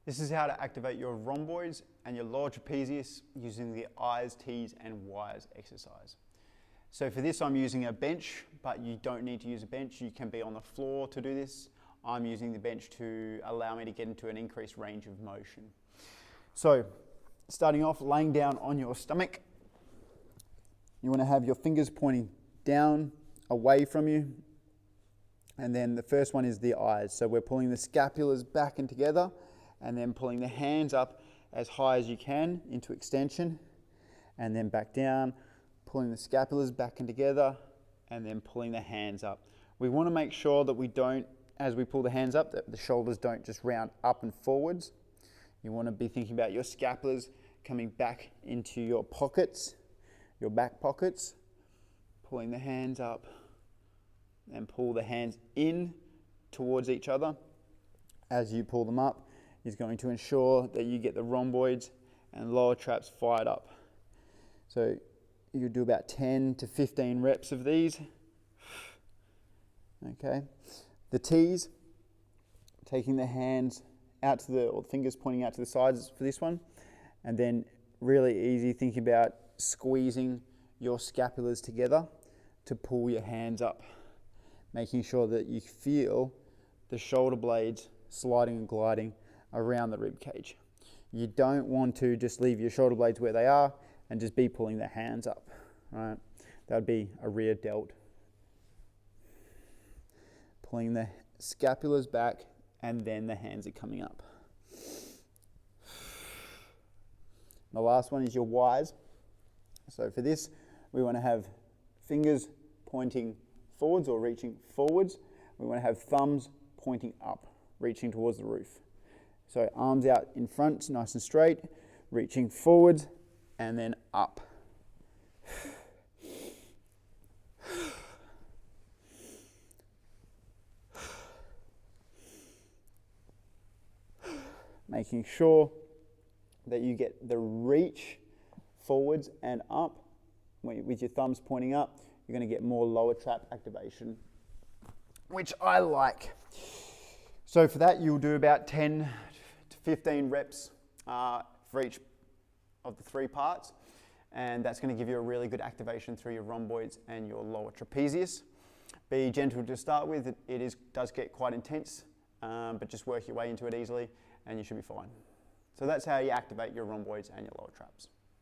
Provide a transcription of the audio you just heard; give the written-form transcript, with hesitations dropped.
This is how to activate your rhomboids and your lower trapezius using the I's, T's and Y's exercise. So for this I'm using a bench, but you don't need to use a bench. You can be on the floor to do this. I'm using the bench to allow me to get into an increased range of motion. So starting off, laying down on your stomach. You want to have your fingers pointing down, away from you. And then the first one is the eyes. So we're pulling the scapulars back and together, and then pulling the hands up as high as you can into extension, and then back down, pulling the scapulars back and together, and then pulling the hands up. We want to make sure that we don't, as we pull the hands up, that the shoulders don't just round up and forwards. You want to be thinking about your scapulars coming back into your pockets, your back pockets, pulling the hands up, and pull the hands in towards each other. As you pull them up, is going to ensure that you get the rhomboids and lower traps fired up. So you do about 10 to 15 reps of these. Okay. The T's, taking the hands out to the, or the fingers pointing out to the sides for this one, and then really easy, thinking about squeezing your scapulars together to pull your hands up, making sure that you feel the shoulder blades sliding and gliding around the rib cage. You don't want to just leave your shoulder blades where they are and just be pulling the hands up, right? That would be a rear delt. Pulling the scapulars back, and then the hands are coming up. The last one is your Y's. So for this, we want to have fingers pointing forwards or reaching forwards. We want to have thumbs pointing up, reaching towards the roof. So arms out in front, nice and straight, reaching forwards and then up. Making sure that you get the reach forwards and up. With your thumbs pointing up, you're going to get more lower trap activation, which I like. So for that, you'll do about 10 to 15 reps for each of the three parts, and that's going to give you a really good activation through your rhomboids and your lower trapezius. Be gentle to start with. It does get quite intense, but just work your way into it easily and you should be fine. So that's how you activate your rhomboids and your lower traps.